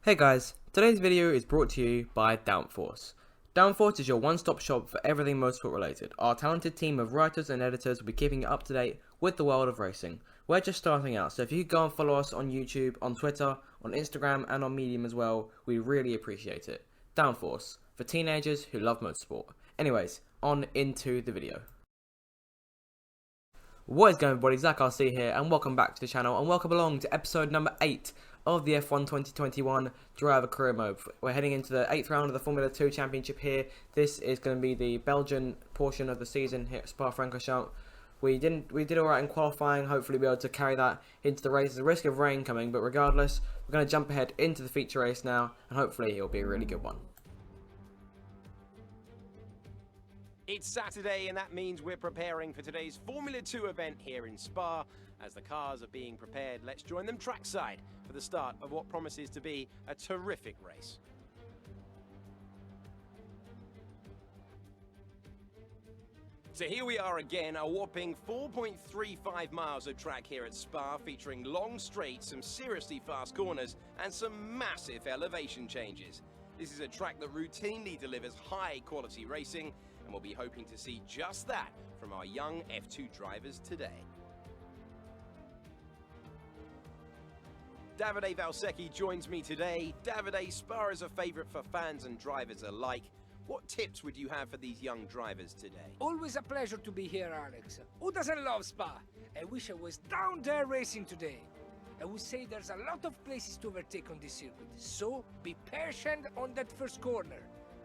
Hey guys, today's video is brought to you by Downforce. Downforce is your one-stop shop for everything motorsport related. Our talented team of writers and editors will be keeping you up to date with the world of racing. We're just starting out, so if you could go and follow us on YouTube, on Twitter, on Instagram and on Medium as well, we really appreciate it. Downforce, for teenagers who love motorsport. Anyways, on into the video. What is going on everybody, Zach RC here and welcome back to the channel and welcome along to episode number 8 of the F1 2021 Driver Career Mode. We're heading into the 8th round of the Formula 2 Championship here. This is going to be the Belgian portion of the season here at Spa-Francorchamps. We did alright in qualifying, hopefully be able to carry that into the race. There's a risk of rain coming, but regardless, we're going to jump ahead into the feature race now and hopefully it'll be a really good one. It's Saturday and that means we're preparing for today's Formula 2 event here in Spa. As the cars are being prepared, let's join them trackside for the start of what promises to be a terrific race. So here we are again, a whopping 4.35 miles of track here at Spa, featuring long straights, some seriously fast corners and some massive elevation changes. This is a track that routinely delivers high quality racing, and we'll be hoping to see just that from our young F2 drivers today. Davide Valsecchi joins me today. Davide, Spa is a favourite for fans and drivers alike. What tips would you have for these young drivers today? Always a pleasure to be here, Alex. Who doesn't love Spa? I wish I was down there racing today. I would say there's a lot of places to overtake on this circuit, so be patient on that first corner.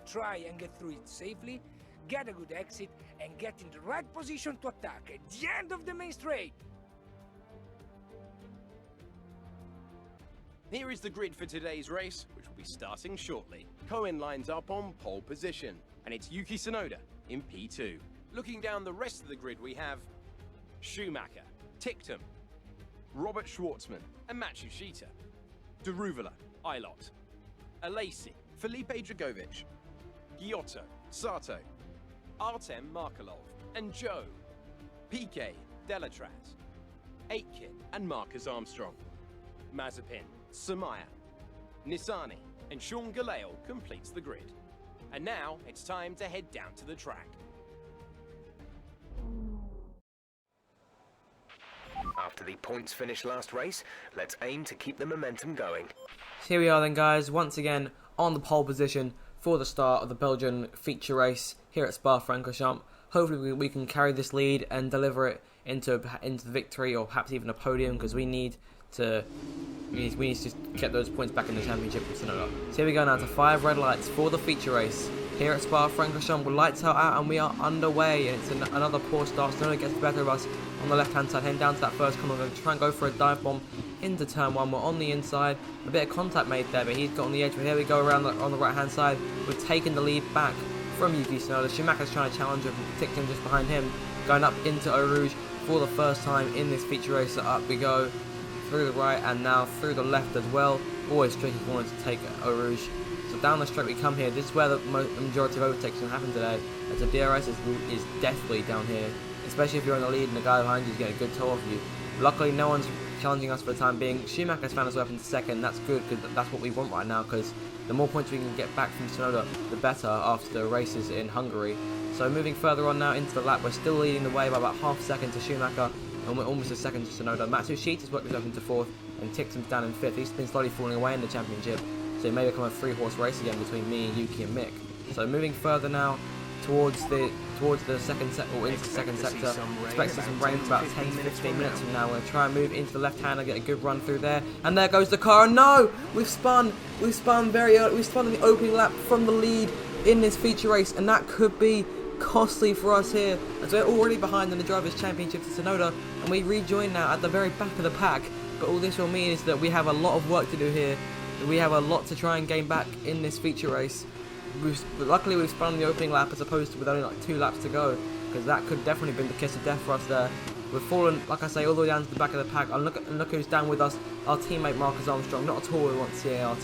Try and get through it safely, get a good exit, and get in the right position to attack at the end of the main straight. Here is the grid for today's race, which will be starting shortly. Cohen lines up on pole position, and it's Yuki Tsunoda in P2. Looking down the rest of the grid, we have Schumacher, Ticktum, Robert Schwartzman, and Matsushita, Deruvala, Ilott, Alesi, Felipe Dragovic, Giotto, Sato, Artem Markelov, and Joe, Piquet, Delatraz, Aitken, and Marcus Armstrong. Mazepin, Samaya, Nissani, and Sean Galeal completes the grid. And now it's time to head down to the track. After the points finish last race, let's aim to keep the momentum going. So here we are then guys, once again on the pole position for the start of the Belgian feature race here at Spa-Francorchamps. Hopefully we can carry this lead and deliver it into the victory or perhaps even a podium, because we need to get those points back in the championship with Tsunoda. So here we go now to 5 red lights for the feature race here at Spa-Francorchamps. With lights are out and we are underway, and it's another poor start. Tsunoda gets the better of us on the left hand side, heading down to that first corner. We're going to try and go for a dive bomb into turn 1. We're on the inside, a bit of contact made there, but he's got on the edge. But here we go around on the right hand side. We're taking the lead back from Yuki Tsunoda. Schumacher's trying to challenge him, Ticktum just behind him, going up into Eau Rouge for the first time in this feature race. So up we go through the right and now through the left as well. Always tricky corner to take Eau Rouge. So down the straight we come here. This is where the majority of overtakes can happen today, as the DRS is deathly down here, especially if you're in the lead and the guy behind you is getting a good toe off you. Luckily no one's challenging us for the time being. Schumacher's found his way up into second. That's good, because that's what we want right now, because the more points we can get back from Tsunoda, the better after the races in Hungary. So moving further on now into the lap, we're still leading the way by about half a second to Schumacher, and we're almost a second to Tsunoda. Matsushita's worked himself into 4th, and Ticktum's down in 5th. He's been slowly falling away in the championship, so it may become a 3-horse race again between me, Yuki, and Mick. So moving further now towards the second sector, or into the second sector. Expect some rain for about 10 to 15 minutes from now. We're going to try and move into the left hand and get a good run through there. And there goes the car. No! We've spun very early. We've spun in the opening lap from the lead in this feature race, and that could be costly for us here, as we're already behind in the Drivers' Championship to Tsunoda, and we rejoin now at the very back of the pack. But all this will mean is that we have a lot of work to do here. We have a lot to try and gain back in this feature race. Luckily we've spun in the opening lap as opposed to with only like 2 laps to go, because that could definitely have been the kiss of death for us there. We've fallen, like I say, all the way down to the back of the pack, and look who's down with us, our teammate Marcus Armstrong. Not at all we want CART,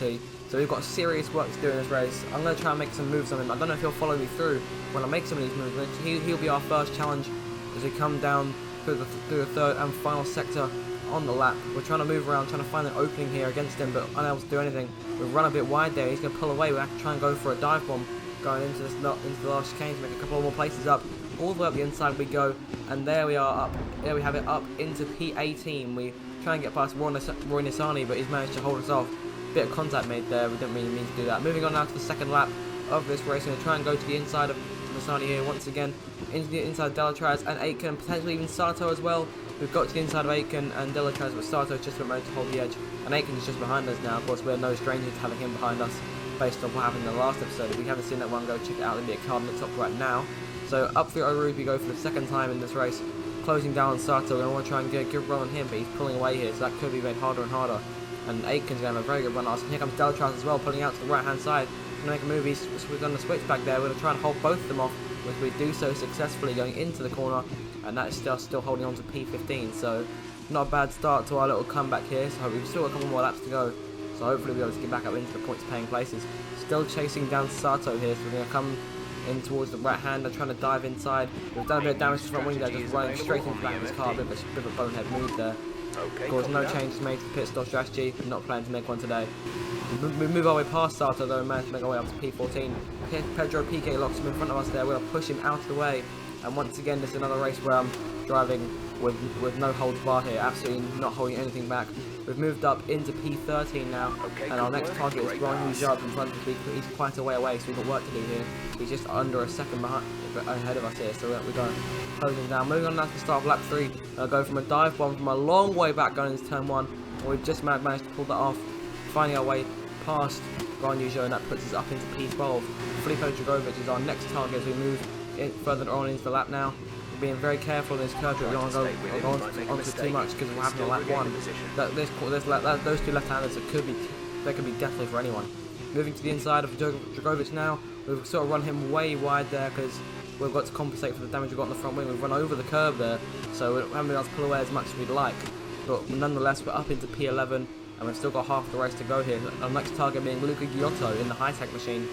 so we've got serious work to do in this race. I'm going to try and make some moves on him. I don't know if he'll follow me through when I make some of these moves, but he'll be our first challenge as we come down through the third and final sector on the lap. We're trying to move around, trying to find an opening here against him, but unable to do anything. We've run a bit wide there. He's going to pull away. We have to try and go for a dive bomb going into the last chicane to make a couple more places up. All the way up the inside we go, and there we are up. There we have it up into P18. We try and get past Roy Nissani, but he's managed to hold us off. Bit of contact made there. We didn't really mean to do that. Moving on now to the second lap of this race. We're going to try and go to the inside of Nissani here once again, into the inside of Delatraz and Aitken, potentially even Sato as well. We've got to the inside of Aitken and Delatraz, but Sato's just managed to hold the edge, and Aitken's just behind us now. Of course, we're no strangers to having him behind us based on what happened in the last episode. If you haven't seen that one, go check it out. There'll be a card on the top right now. So up through Roos we go for the second time in this race, closing down on Sato. We want to try and get a good run on him, but he's pulling away here, so that could be made harder and harder. And Aitken's going to have a very good run on us. And here comes Delatraz as well, pulling out to the right hand side. Going to make a move. We're going to switch back there. We're going to try and hold both of them off, which we do so successfully going into the corner, and that is still holding on to P15. So not a bad start to our little comeback here. So we've still got a couple more laps to go. So hopefully we'll be able to get back up into the points paying places. Still chasing down Sato here, so we're going to come in towards the right hand and trying to dive inside. We've done a bit of damage to the front wing there, just running straight into the back of his car. A bit of a bonehead move there. Of course, no changes made to the pit stop strategy. Not planning to make one today. We move our way past Sato though and manage to make our way up to P14. Pedro Piquet locks him in front of us there. We're going to push him out of the way. And once again, this is another race where I'm driving with no holds bar here. Absolutely not holding anything back. We've moved up into P13 now. And our next target is Ron Hujab in front of us. He's quite a way away, so we've got work to do here. He's just under a second ahead of us here, so we're going to close him down. Moving on now to the start of lap 3. I'll go from a dive bomb from a long way back going into turn 1. And we've just managed to pull that off, finding our way past Ron Hujab, and that puts us up into P12. Filippo Dragovic is our next target as we move further on into the lap now. We're being very careful in this curve. We don't want to go onto too much because we're having a lap 1. Those two left-handers could be deathly for anyone. Moving to the inside of Dragovic now. We've sort of run him way wide there because we've got to compensate for the damage we've got on the front wing. We've run over the curb there, so we haven't been able to pull away as much as we'd like. But nonetheless, we're up into P11, and we've still got half the race to go here. Our next target being Luca Giotto in the high-tech machine.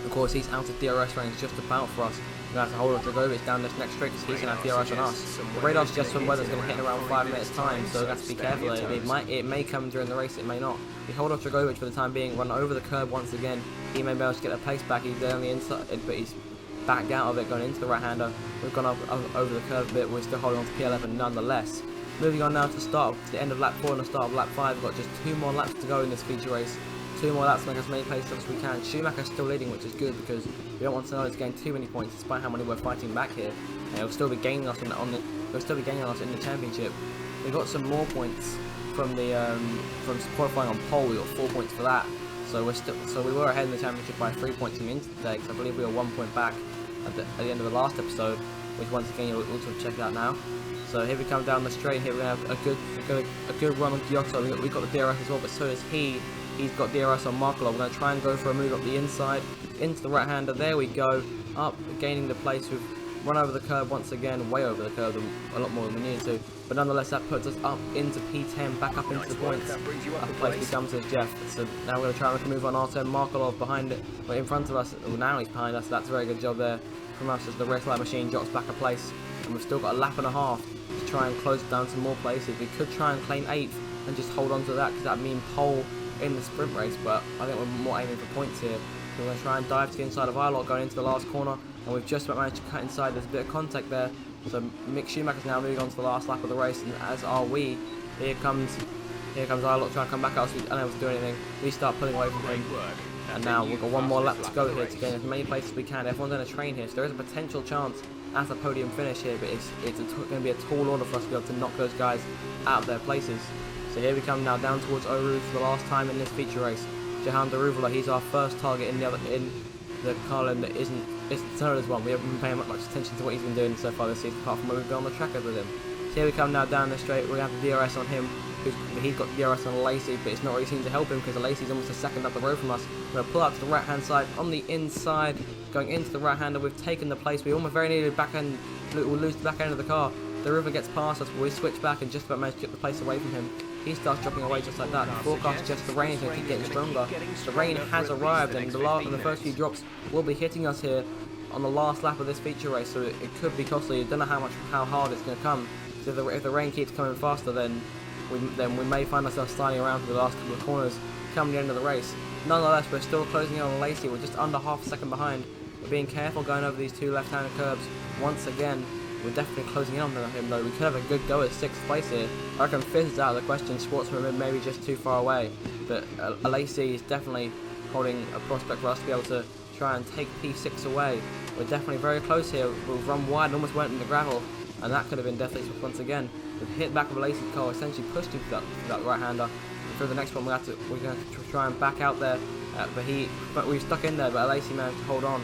Of course, he's out of DRS range just about for us. We're going to have to hold on Dragovic down this next straight because he's going to have DRS on us. The radar suggests when weather's going to hit in around 5 minutes time, so we have to be careful. It may come during the race, it may not. We hold off Dragovic for the time being, run over the curb once again. He may be able to get the pace back. He's there on the inside, but he's backed out of it going into the right-hander. We've gone up over the curve a bit, we're still holding on to P11 nonetheless. Moving on now to the end of lap 4 and the start of lap 5. We've got just 2 more laps to go in this feature race. 2 more laps to make as many places as we can. Schumacher's still leading, which is good because we don't want Tsunoda to gain too many points despite how many we're fighting back here. And he'll still be gaining us in the championship. We got some more points from qualifying on pole. We got 4 points for that. So we were ahead in the championship by 3 points coming into today. Because I believe we were 1 point back at the end of the last episode, which once again you'll also check it out now. So here we come down the straight. Here we have a good run on Giotto. We got the DRS as well, but so does he. He's got DRS on Markov. We're going to try and go for a move up the inside into the right hander. There we go. Up, gaining the place. We've run over the curb once again, way over the curb, a lot more than we needed to. But nonetheless, that puts us up into P10, back up into the points. That place becomes as Jeff. So now we're going to try and make a move on our turn. Markov behind it, but in front of us. Well, now he's behind us. So that's a very good job there from us as the race light machine drops back a place. And we've still got a lap and a half to try and close down some more places. We could try and claim 8th and just hold on to that because that would mean pole in the sprint race, but I think we're more aiming for points here. So we're going to try and dive to the inside of our lot going into the last corner, and we've just about managed to cut inside. There's a bit of contact there, so Mick Schumacher's now moving on to the last lap of the race, and as are we. Here comes our lot trying to come back at us. We're unable to do anything. We start pulling away from him, and now we've got 1 more lap to go here to gain as many places as we can. Everyone's on a train here, so there is a potential chance at a podium finish here, but it's going to be a tall order for us to be able to knock those guys out of their places. So here we come now down towards Roos for the last time in this feature race. Jahan Daruvula, he's our first target in the Carlin that isn't Tsunoda's one. We haven't been paying much attention to what he's been doing so far this season, apart from when we've been on the trackers with him. So here we come now down the straight. We have the DRS on him. He's got DRS on Lacey, but it's not really seemed to help him because Lacey's almost a second up the road from us. We're going to pull out to the right hand side on the inside, going into the right hander. We've taken the place. We almost very nearly we'll lose the back end of the car. The river gets past us, but we switch back and just about manage to get the place away from him. He starts dropping away just like that. The forecast suggests the rain is going to keep getting stronger. The rain has arrived, and the first few drops will be hitting us here on the last lap of this feature race, so it could be costly. I don't know how hard it's going to come. if the rain keeps coming faster, then we may find ourselves sliding around for the last couple of corners come the end of the race. Nonetheless, we're still closing in on Lacey. We're just under half a second behind. We're being careful going over these two left-handed curbs. Once again, we're definitely closing in on him, though. We could have a good go at 6th place here. I reckon 5th is out of the question. Sportsman maybe just too far away. But Lacey is definitely holding a prospect for us to be able to try and take P6 away. We're definitely very close here. We've run wide and almost went in the gravel. And that could have been deathly once again. We've hit back with Lacey's car, essentially pushed him for that right-hander. For the next one, we're going to try and back out there, but we stuck in there. But Lacey managed to hold on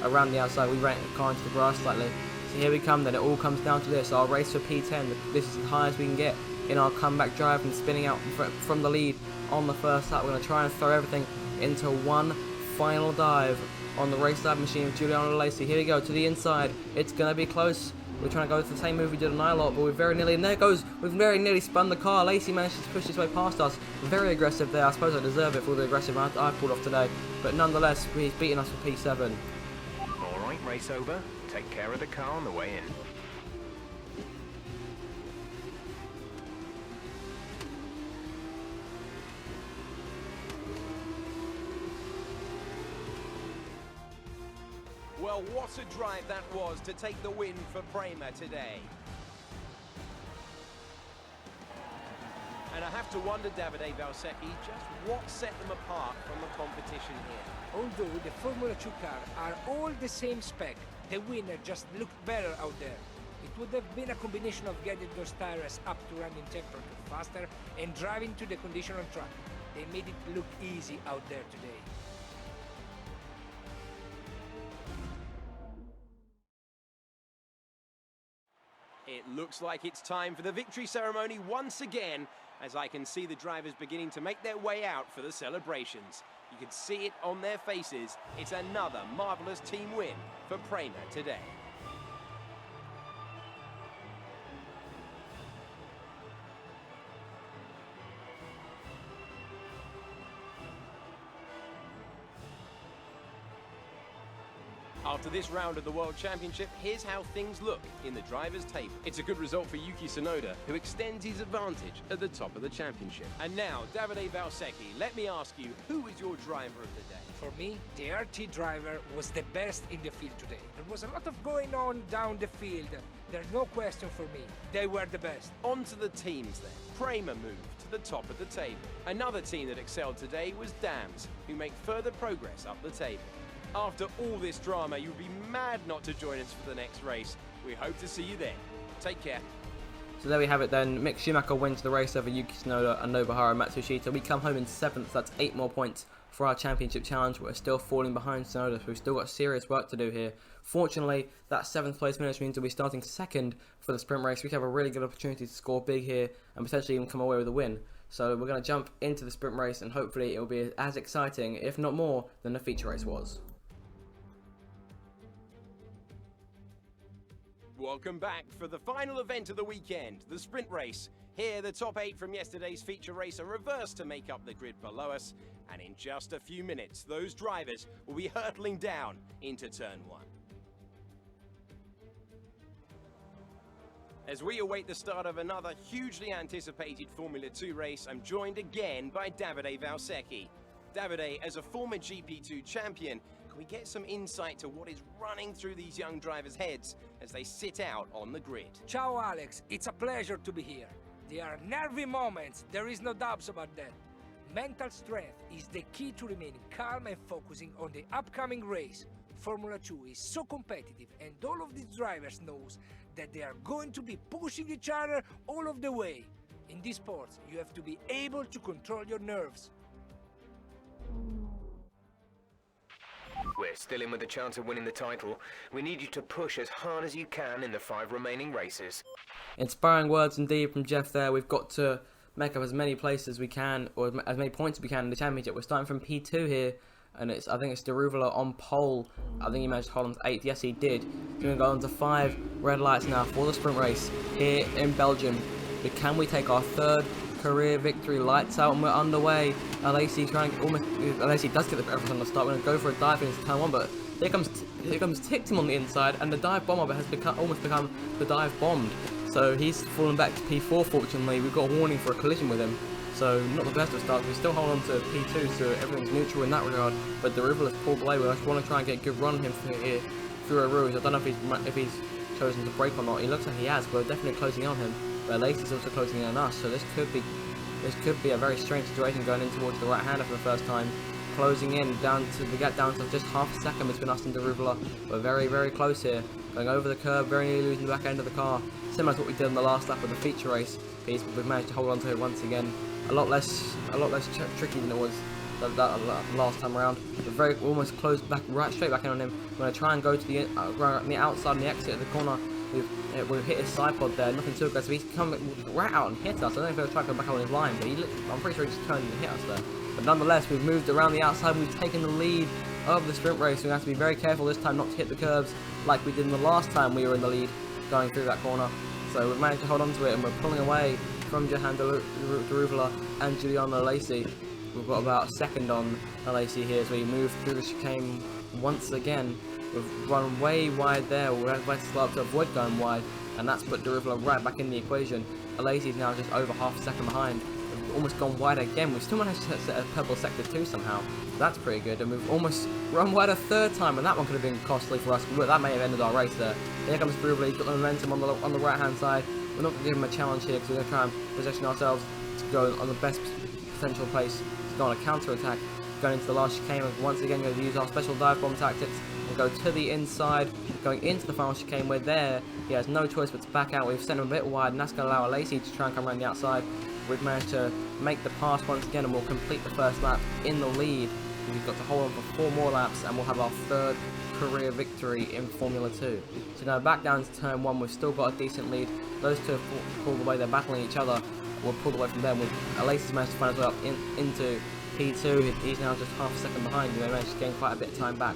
around the outside. We ran the car into the grass slightly. So here we come. Then it all comes down to this. Our race for P10. This is as high as we can get in our comeback drive and spinning out from the lead on the first lap. We're going to try and throw everything into one final dive on the race lab machine with Juliana Lacey. Here we go to the inside. It's going to be close. We're trying to go to the same move we did on Nylot, but we're very nearly, and there it goes, we've very nearly spun the car. Lacey managed to push his way past us. Very aggressive there. I suppose I deserve it for all the aggressive I pulled off today, but nonetheless, he's beating us for P7. Alright, race over. Take care of the car on the way in. Well, what a drive that was to take the win for Prema today. And I have to wonder, Davide Valsecchi, just what set them apart from the competition here. Although the Formula 2 cars are all the same spec, the winner just looked better out there. It would have been a combination of getting those tires up to running temperature faster and driving to the condition on track. They made it look easy out there today. It looks like it's time for the victory ceremony once again, as I can see the drivers beginning to make their way out for the celebrations. You can see it on their faces. It's another marvellous team win for Prema today. After this round of the World Championship, here's how things look in the drivers' table. It's a good result for Yuki Tsunoda, who extends his advantage at the top of the championship. And now, Davide Valsecchi, let me ask you, who is your driver of the day? For me, the RT driver was the best in the field today. There was a lot of going on down the field. There's no question for me. They were the best. On to the teams then. Prema moved to the top of the table. Another team that excelled today was Dams, who make further progress up the table. After all this drama, you'd be mad not to join us for the next race. We hope to see you then. Take care. So there we have it then. Mick Schumacher wins the race over Yuki Tsunoda and Nobuharu Matsushita. We come home in 7th. That's 8 more points for our championship challenge. We're still falling behind Tsunoda, so we've still got serious work to do here. Fortunately, that 7th place finish means we'll be starting 2nd for the sprint race. We have a really good opportunity to score big here and potentially even come away with a win. So we're going to jump into the sprint race and hopefully it will be as exciting, if not more, than the feature race was. Welcome back for the final event of the weekend, the sprint race. Here, the top 8 from yesterday's feature race are reversed to make up the grid below us, and in just a few minutes, those drivers will be hurtling down into turn 1. As we await the start of another hugely anticipated Formula 2 race, I'm joined again by Davide Valsecchi. Davide, as a former GP2 champion, we get some insight to what is running through these young drivers' heads as they sit out on the grid. Ciao Alex, it's a pleasure to be here. There are nervy moments, there is no doubts about that. Mental strength is the key to remaining calm and focusing on the upcoming race. Formula 2 is so competitive and all of these drivers knows that they are going to be pushing each other all of the way. In this sport, you have to be able to control your nerves. We're still in with a chance of winning the title. We need you to push as hard as you can in the 5 remaining races. Inspiring words indeed from Jeff there. We've got to make up as many places as we can, or as many points as we can in the championship. We're starting from P2 here, and I think it's Deruvala on pole. I think he managed to hold on to 8th. Yes, he did. He's going to go on to 5 red lights now for the sprint race here in Belgium. But can we take our 3rd career victory? Lights out and we're underway. Lacey trying to Lacey does get the everything on the start. We're going to go for a dive into turn 1, but here comes Tictum on the inside, and the dive bomber has almost become the dive bombed. So So he's fallen back to P4. Fortunately, we've got a warning for a collision with him. So not the best of starts. We still hold on to P2, so everything's neutral in that regard. But the River has pulled away. We just want to try and get a good run on him here through a Roos. I don't know if he's chosen to break or not. He looks like he has. We're definitely closing in on him. But Lacey's also closing in on us. So this could be a very strange situation going in towards the right-hander for the first time. Closing in we get down to just half a second between us and Derivla. We're very, very close here. Going over the curb, very nearly losing the back end of the car. Similar to what we did in the last lap of the feature race. We've managed to hold on to it once again. A lot less tricky than it was that last time around. We're almost closed back, straight back in on him. We're going to try and go to the outside and the exit of the corner. We've hit his side pod there, nothing too aggressive. He's come right out and hit us. I don't know if he'll try to come back on his line, but I'm pretty sure he just turned and hit us there. But nonetheless, we've moved around the outside. We've taken the lead of the sprint race. We have to be very careful this time not to hit the curbs like we did in the last time we were in the lead going through that corner. So we've managed to hold on to it, and we're pulling away from Johan Deruvla and Juliana Lacey. We've got about a second on Lacey here as we move through the chicane once again. We've run way wide there. We're best to avoid going wide, and that's put Deruvla right back in the equation. Lacey's now just over half a second behind. We've almost gone wide again. We've still managed to set a purple sector 2 somehow. So that's pretty good, and we've almost run wide a third time, and that one could have been costly for us. That may have ended our race there. Here comes Deruvla. He's got the momentum on the right hand side. We're not going to give him a challenge here because we're going to try and position ourselves to go on the best potential place to go on a counter attack. Going into the last chicane, once again going to use our special dive bomb tactics and go to the inside. Going into the final chicane, we're there. He has no choice but to back out. We've sent him a bit wide, and that's going to allow Lacey to try and come around the outside. We've managed to make the pass once again, and we'll complete the first lap in the lead. We've got to hold on for 4 more laps, and we'll have our 3rd career victory in Formula 2. So now back down to turn 1, we've still got a decent lead. Those two have pulled away, they're battling each other. We're pulled away from them. Lacey's managed to find his way up into P2. He's now just half a second behind. We managed to gain quite a bit of time back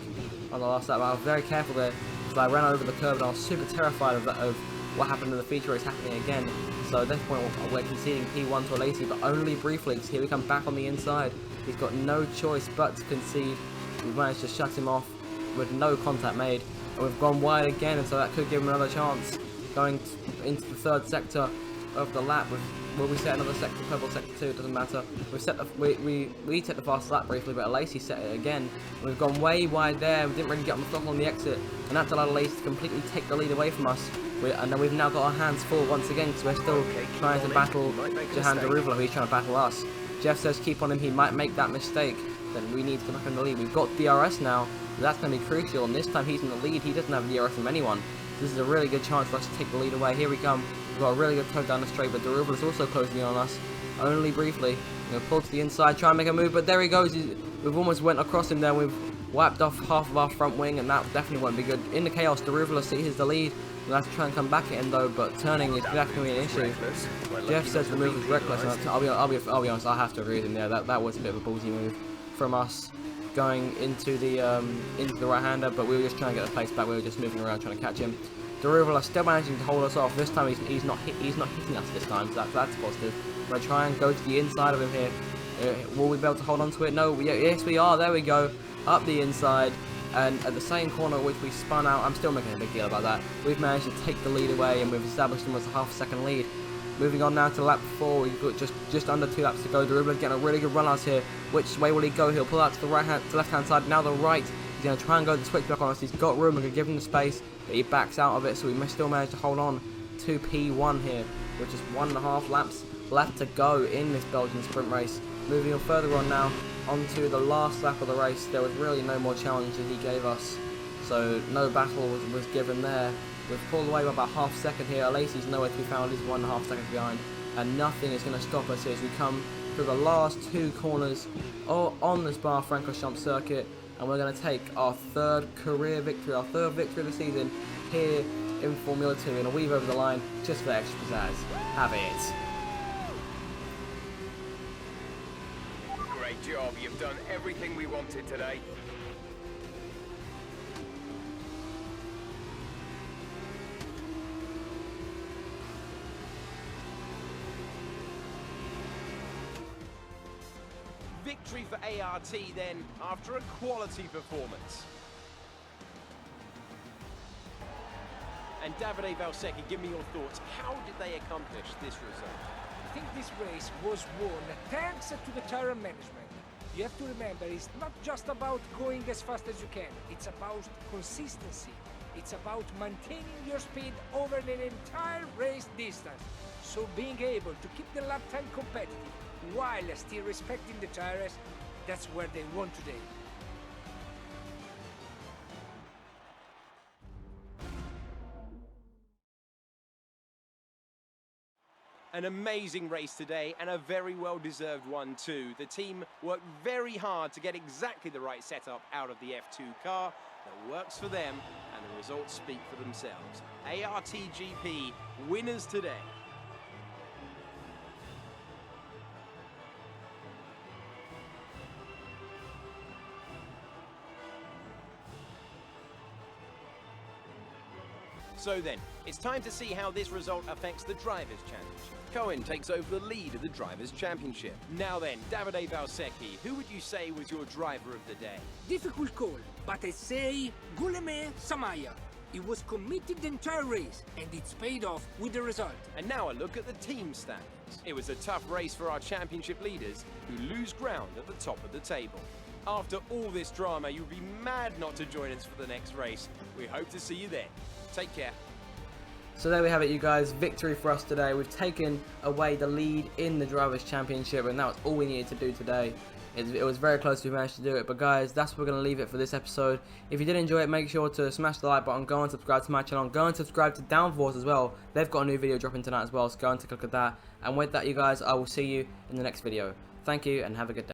on the last lap. I was very careful there because I ran over the curb, and I was super terrified of what happened in the feature race happening again. So at this point we're conceding P1 to Lacey, but only briefly, because here we come back on the inside. He's got no choice but to concede. We've managed to shut him off with no contact made, and we've gone wide again, and so that could give him another chance going into the 3rd sector of the lap. Will we set another sector, purple sector 2? It doesn't matter. We've set we set the fast lap briefly, but Lacey set it again. We've gone way wide there. We didn't really get on the throttle on the exit, and that's allowed Lacey to completely take the lead away from us. And then we've now got our hands full once again, because we're still trying to battle Johan Deruvla, who he's trying to battle us. Jeff says keep on him, he might make that mistake. Then we need to come back in the lead. We've got DRS now, so that's going to be crucial, and this time he's in the lead. He doesn't have DRS from anyone. So this is a really good chance for us to take the lead away. Here we come. We've got a really good toe down the straight, but Deruvla is also closing in on us, only briefly. We're going to pull to the inside, try and make a move, but there he goes. We've almost went across him there. We've wiped off half of our front wing, and that definitely won't be good. In the chaos, Deruvla sees the lead. We'll have to try and come back at him though, but turning is definitely an issue. Jeff says the move was reckless, and I'll be honest, I have to agree with him there. That was a bit of a ballsy move from us going into the right-hander, but we were just trying to get the pace back. We were just moving around trying to catch him. Deruvla still managing to hold us off. This time he's not hitting us this time, so that's positive. We're going to try and go to the inside of him here. Will we be able to hold on to it? No. Yes, we are. There we go. Up the inside. And at the same corner which we spun out, I'm still making a big deal about that. We've managed to take the lead away, and we've established them as a half-second lead. Moving on now to lap 4, we've got just under 2 laps to go. Deruvla's getting a really good run out here. Which way will he go? He'll pull out to the left-hand side, now the right. He's going to try and go the switchback on us. He's got room, we're going to give him the space, but he backs out of it, so we must still manage to hold on to P1 here, which is 1.5 laps left to go in this Belgian sprint race. Moving on further on now, onto the last lap of the race. There was really no more challenge that he gave us, so no battle was given there. We've pulled away by about half a second here. Lacey's nowhere to be found, he's 1.5 seconds behind, and nothing is going to stop us here as we come through the last 2 corners on the Spa-Francorchamps circuit, and we're going to take our 3rd career victory, our 3rd victory of the season here in Formula 2, and a weave over the line just for extra pizzazz. Have it. Great job, you've done everything we wanted today. Victory for ART then, after a quality performance. And Davide Valsecchi, give me your thoughts. How did they accomplish this result? I think this race was won thanks to the tire management. You have to remember, it's not just about going as fast as you can. It's about consistency. It's about maintaining your speed over the entire race distance. So being able to keep the lap time competitive while still respecting the tires, that's where they won today. An amazing race today, and a very well-deserved one too. The team worked very hard to get exactly the right setup out of the F2 car that works for them, and the results speak for themselves. ARTGP winners today. So then, it's time to see how this result affects the Drivers' Championship. Cohen takes over the lead of the Drivers' Championship. Now then, Davide Valsecchi, who would you say was your driver of the day? Difficult call, but I say Guilherme Samaya. He was committed the entire race, and it's paid off with the result. And now a look at the team standings. It was a tough race for our championship leaders, who lose ground at the top of the table. After all this drama, you'd be mad not to join us for the next race. We hope to see you then. Take care. So there we have it, you guys. Victory for us today. We've taken away the lead in the Drivers' Championship, and that was all we needed to do today. It was very close, we managed to do it. But guys, that's where we're going to leave it for this episode. If you did enjoy it, make sure to smash the like button, go and subscribe to my channel, go and subscribe to Downforce as well. They've got a new video dropping tonight as well, so go and take a look at that. And with that, you guys, I will see you in the next video. Thank you, and have a good day.